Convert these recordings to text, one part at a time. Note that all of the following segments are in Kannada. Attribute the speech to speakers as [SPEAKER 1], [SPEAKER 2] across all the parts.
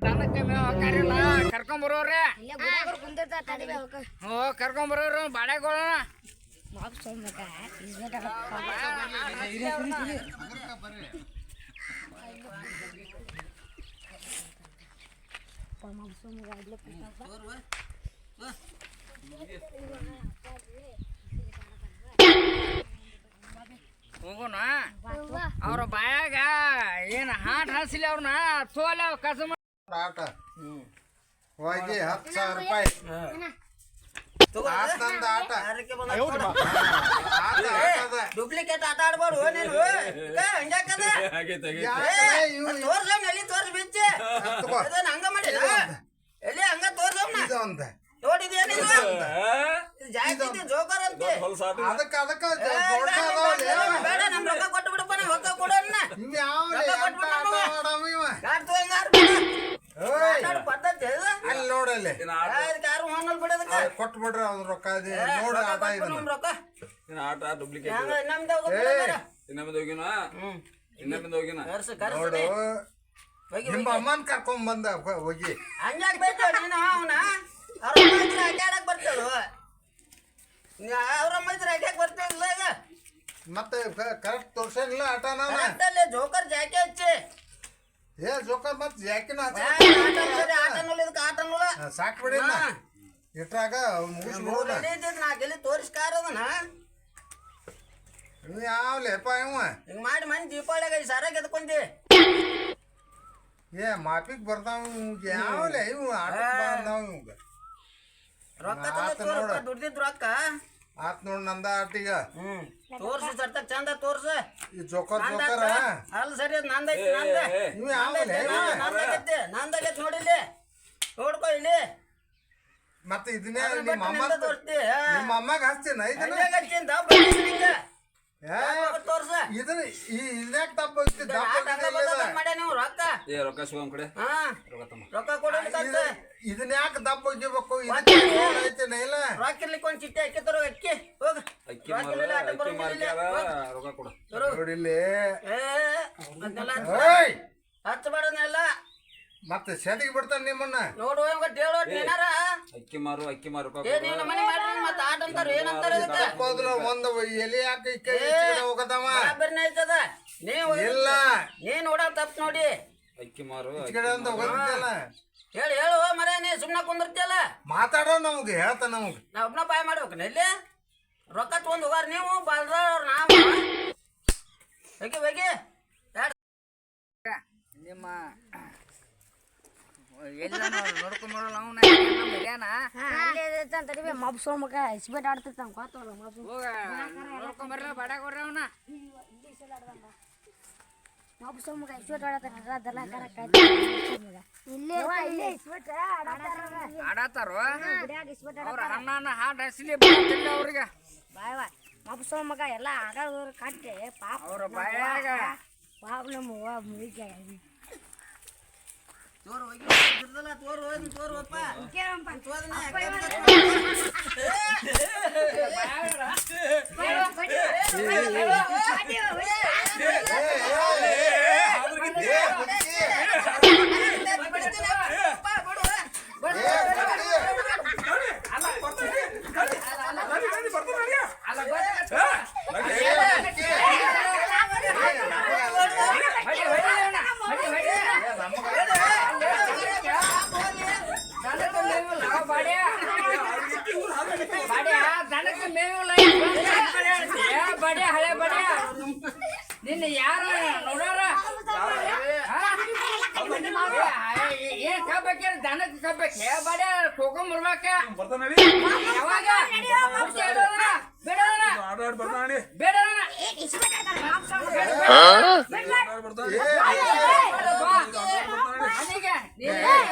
[SPEAKER 1] ದನಕ್ಕೆ ಮೇವು ಹಾಕಾರಿಲ್ಲ ಕರ್ಕೊಂಬರೋರ್ರೆ ಹ್ಞೂ ಕರ್ಕೊಂಬರೋರು ಬಾಳೆಗೋಳ ಹೋಗೋಣ ಅವ್ರ ಬಾಯಾಗ ಏನ್ ಹಾಟ್ ಹಾಸಿಲ್ಲ ಅವ್ರನ್ನ ತೋಲ ಕಸ
[SPEAKER 2] ಆಟ ಹೋಗಿ 10,000 ರೂಪಾಯಿ ಆಟ
[SPEAKER 3] ಡೂಪ್ಲಿಕೇಟ್ ಆಟ ಆಡ್ಬಾರ್ದು ನೀನು ತೋರ್ಸ್ ಬಿಚ್ಚೆ ಹಂಗ ಮಾಡಿ ಎಲ್ಲಿ ಹಂಗ ತೋರ್ಸ ನೋಡಿದ್ಯಾ ಜಾಸ್ತಿ ಜೋಕರ್ ಅಂತೆ ಬೇಡ ನಮ್ ರೊಕ್ಕ ಕೊಟ್ಟು ಬಿಡಪ್ಪ ನಾ ರೊಕ್ಕ ಕೊಡೋಣ ಪದ್ಧತಿ
[SPEAKER 2] ಅಲ್ಲಿ ನೋಡಲ್ಲಿ
[SPEAKER 3] ಯಾರು ಹೊನ್ನಲ್ ಬಿಡೋದಕ್ಕೆ
[SPEAKER 2] ಕೊಟ್ಟು ಬಿಡ್ರಿ ಅವ್ರ ರೊಕ್ಕ ನೋಡ ಆಟ
[SPEAKER 3] ರೊಕ್ಕ
[SPEAKER 4] ಆಟ ಡೂಪ್ಲಿಕೇಟ್
[SPEAKER 3] ನಮ್ದು
[SPEAKER 4] ಹೋಗಿನ
[SPEAKER 2] ನೋಡು ನಿಮ್ಮ ಅಮ್ಮನ್ ಕರ್ಕೊಂಡ್ ಬಂದ ಹೋಗಿ
[SPEAKER 3] ಹಂಗಾಗ್ ಬೇಕು ನೀನು ಅವನ ಅವ್ರ ಅಡ್ಡಾಡಕ್ ಬರ್ತೇಳು ಅವ್ರ ಮೈತ್ರ ಅಡ್ಡಾಕ್ ಬರ್ತೇವಿಲ್ಲ ಈಗ
[SPEAKER 2] ಮತ್ತೆ ಕರೆಕ್ಟ್ ತೋರ್ಸೇನಿಲ್ಲ ಆಟನ
[SPEAKER 3] ಜೋಕರ್ ಜಾಕೆ ಹಚ್ಚಿ
[SPEAKER 2] ಏ ಜೋಕರ್ ಮತ್ ಜಾಕಿನ
[SPEAKER 3] ಆಟನಲ್ಲ ಇದಕ್ಕೆ ಆಟನಲ್ಲ
[SPEAKER 2] ಸಾಕ್ ಬಿಡಿ ಇಟ್ರಾಗ ಮುಗಿಸ್ಬಿಡ
[SPEAKER 3] ನಾಕೆಲ್ಲಿ ತೋರಿಸ್ಕಾರ ಅದನ
[SPEAKER 2] ಯಾವ್ಲೇಪ ಇವ
[SPEAKER 3] ಹಿಂಗ್ ಮಾಡಿ ಮನೆ ದೀಪಾವಳಿಯಾಗ ಈ ಸಾರ ಗೆದ್ಕೊಂಡಿ
[SPEAKER 2] ಏ ಮಾಪಿಗ್ ಬರ್ತಾವ ಯಾವ್ಲೆ ಇವು ಆಟ ಬಂದಾವ ಇವಾಗ
[SPEAKER 3] ರೊಕ್ಕ ದುಡ್ದಿದ್ ರೊಕ್ಕ
[SPEAKER 2] ಆತ್ ನೋಡ್ ನಂದ ಆಟೀಗ
[SPEAKER 3] ತೋರ್ಸಿ ಸರ್ತ ಚಂದ ತೋರ್ಸ
[SPEAKER 2] ಈ ಜೋಕರ್ ಜೋಕರ
[SPEAKER 3] ಅಲ್ಲ ಸರಿ ಅದ್ ನಂದೈತಿ ನಂದ
[SPEAKER 2] ಇವ್ ಯಾವ್ಲೆ
[SPEAKER 3] ನಂದಾಗೈತಿ ನಂದಾಗೈತಿ ನೋಡಿಲ್ಲಿ ನೋಡ್ಕೊ ಇಲ್ಲಿ
[SPEAKER 2] ಮತ್ತೆ ಇದನ್ನೇ ನಿಮ್ಮ ಅಮ್ಮ
[SPEAKER 3] ತೋರ್ಸ್ತಿ
[SPEAKER 2] ನಿಮ್ಮ ಅಮ್ಮಗ ಹಚ್ತೀನಿ ಇದನ್ನ
[SPEAKER 3] ತೋರ್ಸ
[SPEAKER 2] ಇದನ್ನ ಇದ್ಯಾಕ ತಪ್ಪ
[SPEAKER 3] ಮಾಡ್ಯ ನೀವು ರೊಕ್ಕ
[SPEAKER 4] ರೊಕ್ಕ ಸಿಗೋ ಕಡೆ
[SPEAKER 3] ರೊಕ್ಕ ಕೊಡೋದಕ್ಕೆ
[SPEAKER 2] ಇದನ್ನ ಯಾಕೆ ದಪ್ಪ ಹೋಗಿಬೇಕು ಇದಕ್ಕೆ ಇಲ್ಲ
[SPEAKER 3] ರೊಕ್ಕ ಇರ್ಲಿಕ್ಕೆ ಒಂದ್ ಚಿಟ್ಟೆ ಅಕ್ಕಿ ತರೋ ಅಕ್ಕಿ ಹೋಗ
[SPEAKER 4] ರೊಕ್ಕ ಕೊಡ
[SPEAKER 2] ನೋಡಿಲ್ಲಿ
[SPEAKER 3] ಹಚ್ಚಬಾರದನ್ನೆಲ್ಲ
[SPEAKER 2] ಮತ್ತೆ ಸೆದಿಗೆ ಬಿಡ್ತಾನೆ ನಿಮ್ಮನ್ನ
[SPEAKER 3] ನೋಡು ಏನಾರ
[SPEAKER 4] ಅಕ್ಕಿ ಮಾರು
[SPEAKER 3] ನೀನು ಮನೆ ಮಾಡಿ ಮತ್ತೆ ಆಟ ಅಂತಾರ ಏನಂತಾರ
[SPEAKER 2] ಹೋದ್ರ ಒಂದು ಎಲೆ ಹಾಕಿ ಹೋಗದವ
[SPEAKER 3] ಐತದ ನೀವು
[SPEAKER 2] ಇಲ್ಲ
[SPEAKER 3] ನೀನ್ ನೋಡ ತಪ್ಪು ನೋಡಿ
[SPEAKER 4] ಅಕ್ಕಿ ಮಾರು
[SPEAKER 2] ಅಂತ ಹೋಗದಿಲ್ಲ
[SPEAKER 3] ಹೇಳು ಮರ ನೀ ಸುಮ್ನ ಕುಂದಿರ್ತಿಯಲ್ಲ
[SPEAKER 2] ಮಾತಾಡೋ ನಮ್ಗೆ ಹೇಳ್ತಾನ ನಮ್ಗೆ
[SPEAKER 3] ನಾ ಒಬ್ನ ಬಾಯ್ ಮಾಡ್ಬೇಕು ಇಲ್ಲಿ ರೊಕ್ಕ ತಗೊಂಡ್ ಹೋಗಾರ ನೀವು ಬಾಳ್ದವ್ರ ನಾವು ಹೋಗಿ
[SPEAKER 1] ನಿಮ್ಮ ಎಲ್ಲ ನೋಡ್ಕೊಂಬರಲ್ಲ
[SPEAKER 5] ಮಬ್ ಸೋಮಕ ಇಸ್ಬೇಟ್ ಆಡ್ತಿರ್ತಾನ
[SPEAKER 1] ನೋಡ್ಕೊಂಬರ್ಲ ಬಾಡ ಕೊಡ್ರಿ ಅವನ
[SPEAKER 5] ಮಬ್ ಸೋಮಕ ಇಸ್ಬೇಟ್ ಆಡತಾರ
[SPEAKER 1] ಆಡತಾರೋ ಅವ್ರ ಅಣ್ಣನ ಹಾಡು ಹಸಿಲಿ ಬರ್ತಿಲ್ಲ ಅವ್ರಿಗೆ
[SPEAKER 5] ಬಾಯ್ ಮಬ್ ಸೋಮಕ ಎಲ್ಲ ಆಡೋರು ಕಟ್ಟೆ ಪಾಪ
[SPEAKER 1] ಅವ್ರ ಬಾಯಾಗ
[SPEAKER 5] ಪಾಪ ನಮ್ಮ ಮುಗಿಗೆ
[SPEAKER 3] ತೋರು ತೋರುಪ್ಪ
[SPEAKER 1] ದನಕ್ಕೆ ಮೇವಿಲ್ಲ ಬಡಿಯ ಹಳೆ ಬಡಿಯ ನಿನ್ನ ಯಾರ ನೋಡಾರ ಏನ್ ಕಬ್ಬಕ್ಕೆ ದನಕ್ಕೆ ಕಬ್ಬಕ್ಕೆ ಬಡಿಯ ತಗೊಂಬರ್ಬೇಕ ಯಾವಾಗ ಬೇಡ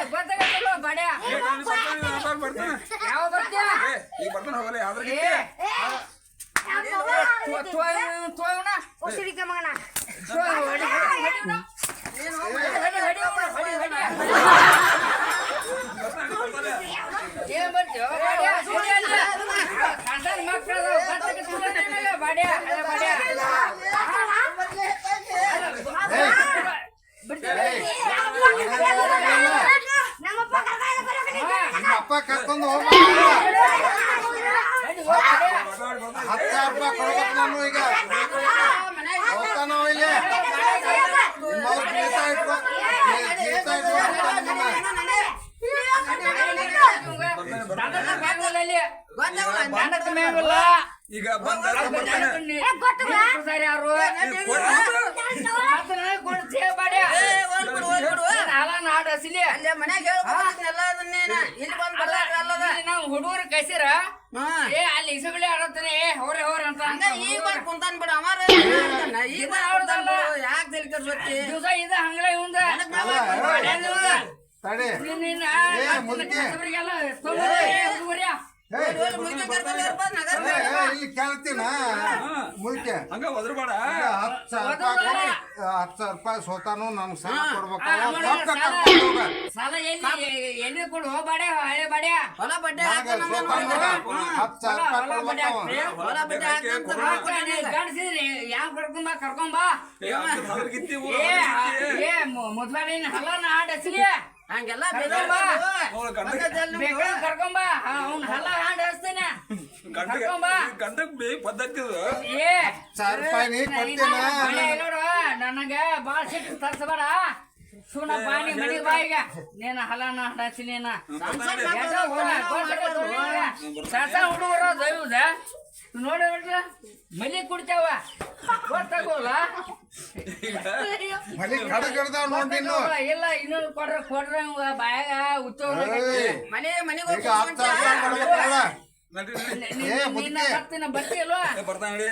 [SPEAKER 1] ಗೊತ್ತಾಗತ್ತಲ್ಲ ಬಡಿಯ ಯಾವ ಬರ್ತೀಯ ಬಿಡ್ತೇವೆ
[SPEAKER 2] ನಾನು ಈಗ ಹೋಗ್ತಾನೋ ಇಲ್ಲಿ ನಿಮ್ಮ ಅವ್ರ ಜೀತ ಇಟ್ಕೊ ಜೀತ
[SPEAKER 4] ಈಗ ಬಂದ ಬರ್ತಾನೆ
[SPEAKER 1] ಹುಡುಗರು ಕಸಿರ ಏ ಅಲ್ಲಿ ಇಸಬಿಳಿ ಆಡತ್ತಾನೆ ಹೊರೆ ಹೊರೆ ಅಂತ
[SPEAKER 3] ಈಗ ಬಂದ್ ಕುಂತಾನ್ ಬಿಡ ಅಮಾರ ಈಗ ಯಾಕೆ ತಲೆ ಕೆಡ್ಸೋತಿ
[SPEAKER 1] ದಿವಸ ಇದ ಹಂಗ್ಲ ಇವಂದ
[SPEAKER 2] ತಡಿ ಇಲ್ಲಿ ಕೇಳ್ತೀನ ಮುಲ್ಕೆ
[SPEAKER 4] ಹಂಗ ಒದ್ರಬೇಡ
[SPEAKER 2] 10,000 ರೂಪಾಯಿ ಸೋತಾನು ನನ್ಗೆ ಸಾಲ ಕೊಡ್ಬೇಕು
[SPEAKER 1] ಸಾಲ ಎಲ್ಲಿ ಕೊಡು ಬಾಡ್ಯ ಹಳೆ ಬಾಡ್ಯ
[SPEAKER 3] ಹೊಲ ಬಡ್ಡೆ
[SPEAKER 2] 10,000 ರೂಪಾಯಿ
[SPEAKER 3] ಹೊಲ ಬಡ್ಡೆ
[SPEAKER 1] ಗಂಡಸಿದ್ರಿ ಯಾವ್ ಕರ್ಕೊಂಬಾ ಮುದ್ಬೇಡ ಹಲ್ಲನ ಹಾಡ್ ಹಚ್ಚಿಲಿ
[SPEAKER 3] ಹಂಗೆಲ್ಲ
[SPEAKER 1] ಕರ್ಕೊಂಬ ಅವ್ನ ಹಲ್ಲ ಹಾಡ್ ಹಚ್ತೇನೆ
[SPEAKER 4] ಗಂಡಕ್ ಬೇ ಪದ್ಧತಿ
[SPEAKER 1] ಏ
[SPEAKER 2] 1000 ರೂಪಾಯಿ ನೀ ಕೊಡ್ತೇನ
[SPEAKER 1] ನೋಡು ನನಗ ಬಾಳ ಸಿಟ್ಟು ತರ್ಸಬೇಡ ಸುನ ಬಾನಿ ಮನಿ ಬಾಯಿಗ ನೀನ ಹಲನ ಹಡಸಿ ನೀನ ಸಣ್ಣ ಹುಡುಗರ ದೈವದ ನೋಡಿ ಬಿಟ್ರ ಮಲಿ ಕುಡ್ತಾವ ಗೊತ್ತಾಗೋಲ್ಲ
[SPEAKER 2] ಮಲಿ ಕಡಗಡ್ದಾವ್ ನೋಡಿ
[SPEAKER 1] ಇಲ್ಲ ಇನ್ನೊಂದು ಕೊಡ್ರ ಬಾಯಾಗ ಉತ್ತವ
[SPEAKER 3] ಮನೆ
[SPEAKER 2] ಈಗ 10,000 ರೂಪಾಯಿ ಕೊಡ್ಬೇಕಲ್ಲ
[SPEAKER 1] ಬರ್ತಿ ಅಲ್ವಾ
[SPEAKER 4] ಬರ್ತಾನೆ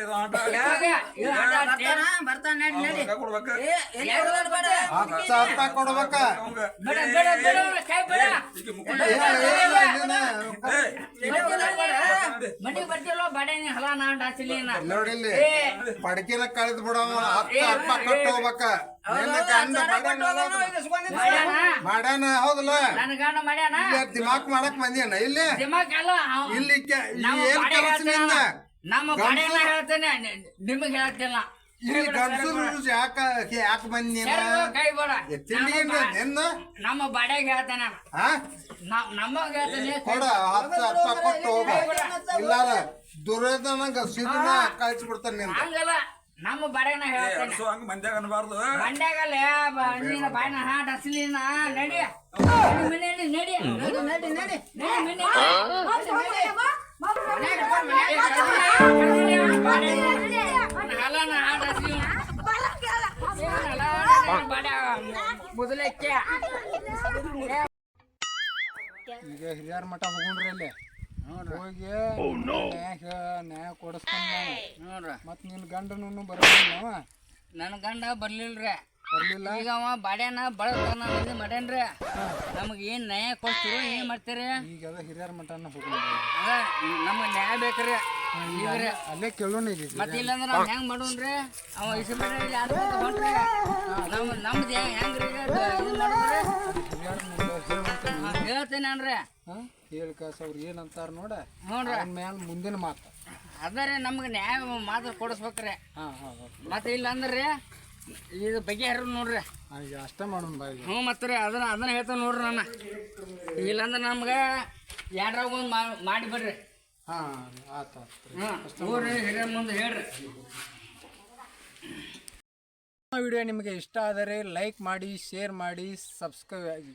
[SPEAKER 3] ಬರ್ತಾನ ನಡಿ
[SPEAKER 4] ಕೊಡ್ಬೇಕ
[SPEAKER 2] 10,000 ರೂಪಾಯಿ ಕೊಡ್ಬೇಕ
[SPEAKER 1] ಕೈ ಮನಿಗ್ ಬರ್ತಿಲ್ವ ಬಡೇನಿ ಹಲ ನಾಂಡ್ ಹಚ್ಚಲಿ
[SPEAKER 2] ನೋಡಿಲ್ಲಿ ಪಡಕಿನ ಕಳೆದ್ ಬಿಡವ 10,000 ರೂಪಾಯಿ ಕೊಟ್ಟು ಹೋಗ್ಬೇಕ ಮಾಡ್ಯಾನ ಹೌದಲ್ಲ
[SPEAKER 1] ನನ್ ಗಂಡ ಮಾಡ್ಯಾನ
[SPEAKER 2] ದಿಮಾಕ್ ಮಾಡಕ್ ಬಂದಿಯನ ಇಲ್ಲಿ
[SPEAKER 1] ದಿಮಾಕ್ ಅಲ್ಲ
[SPEAKER 2] ಇಲ್ಲಿ ಏನ್ ಕೆಲಸ ನಿಂದ
[SPEAKER 1] ನಮ್ಮ ಬಡೇನ ಹೇಳ್ತೇನೆ ನಿಮಗ್ ಹೇಳ್ತಿಲ್ಲ
[SPEAKER 2] ಇಲ್ಲಿ ಗಂಡಸರು ಯಾಕೆ ಬಂದಿ
[SPEAKER 1] ಕೈ ಬೇಡ
[SPEAKER 2] ತಿಂಡಿ ನಿನ್ನ
[SPEAKER 1] ನಮ್ಮ ಬಡ್ಯಾಗ ಹೇಳ್ತೇನೆ ನಮಗ್ ಹೇಳ್ತೇನೆ
[SPEAKER 2] ಕೊಡ 10,000 ರೂಪಾಯಿ ಕೊಟ್ಟು ಹೋಗ ಇಲ್ಲ ದುರ್ಯೋಧನ ಸಿದ್ಧನ ಕಳ್ಸಿ ನಿಂದ
[SPEAKER 1] ಹಂಗಲ್ಲ ನಮ್ಮ ಬಡ್ಯಾನ ಹೇಳ್ತೇನೆ
[SPEAKER 4] ಹಂಗ ಮಂದ್ಯಾಗ ಅನ್ಬಾರ್ದು
[SPEAKER 1] ಮಂಡ್ಯಾಗಲ್ಲ ನೀನ ಬಾಯಿನ ಹಾಟ್ ಹಸಲಿನ ನಡಿ ನಡಿ ನಡಿ ನಡಿ ನಡಿ ಹಲನ ಹಾಟ್ ಹಸಲಿ ಬುದಲಕ್ಕೆ
[SPEAKER 6] ಈಗ ಹಿರಿಯರ ಮಠ ಹೋಗ್ರಿ ಅಲ್ಲಿ ಹೋಗಿ ನ್ಯಾಯ ಕೊಡಿಸ್ಕೊಂಡ
[SPEAKER 1] ನೋಡ್ರ
[SPEAKER 6] ಮತ್ ನಿನ್ ಗಂಡನು ಬರೋದಿಲ್ಲ
[SPEAKER 1] ನನ್ನ ಗಂಡ ಬರ್ಲಿಲ್ರಿ
[SPEAKER 6] ಬರ್ಲಿಲ್ಲ
[SPEAKER 1] ಈಗ ಅವ ಬಾಡ್ಯಾನ ಬಳತಾನ ಮಾಡ್ಯಾನ್ರಿ ನಮಗ್ ಏನ್ ನ್ಯಾಯ ಕೊಡ್ತೀರಿ ಏನ್ ಮಾಡ್ತೀರಿ
[SPEAKER 6] ಈಗ ಅದ ಹಿರಿಯರ ಮಠನ ಹೋಗ್ರಿ
[SPEAKER 1] ಅದ ನಮಗ್ ನ್ಯಾಯ ಬೇಕ್ರಿ ಈಗ್ರಿ
[SPEAKER 6] ಅಲ್ಲೇ ಕೇಳೋಣ ಈಗ
[SPEAKER 1] ಮತ್ತೆ ಇಲ್ಲಂದ್ರ ನಾವ್ ಹೆಂಗ್ ಮಾಡೋಣ್ರಿ ಅವ ಇಸ್ಬಿಡ್ರಿ ಹೊಂಟ್ರಿ ನಮ್ದು ಹೆಂಗ್ರಿ ಇದು ಮಾಡೋದ್ರಿ ಹೇಳ್ತೇನೆ ಅನ್ರಿ
[SPEAKER 6] ಹೇಳಿ ಕಸ ಅವ್ರು ಏನಂತಾರ ನೋಡ
[SPEAKER 1] ನೋಡ್ರಿ
[SPEAKER 6] ಮ್ಯಾಲ ಮುಂದಿನ ಮಾತು
[SPEAKER 1] ಅದರಿ ನಮ್ಗೆ ನ್ಯಾಯ ಮಾತ್ರ ಕೊಡಿಸ್ಬೇಕ್ರಿ ಮತ್ತೆ ಇಲ್ಲ ಅಂದ್ರಿ ಇದು ಬಗೆಹರ ನೋಡ್ರಿ
[SPEAKER 6] ಈಗ ಅಷ್ಟ ಮಾಡೋಣ ಬಾಯಿ
[SPEAKER 1] ಹ್ಞೂ ಮತ್ತೆ ರೀ ಅದನ್ನ ಹೇಳ್ತಾನೆ ನೋಡ್ರಿ ನಾನು ಇಲ್ಲಾಂದ್ರೆ ನಮ್ಗೆ ಯಾರಾಗ ಒಂದು ಮಾಡಿ ಬಿಡ್ರಿ
[SPEAKER 6] ಆತ
[SPEAKER 1] ಊರಿ ಹಿರಿಯ ಮುಂದೆ ಹೇಳ್ರಿ
[SPEAKER 6] ವಿಡಿಯೋ ನಿಮಗೆ ಇಷ್ಟ ಆದರೆ ಲೈಕ್ ಮಾಡಿ ಶೇರ್ ಮಾಡಿ ಸಬ್ಸ್ಕ್ರೈಬ್ ಆಗಿ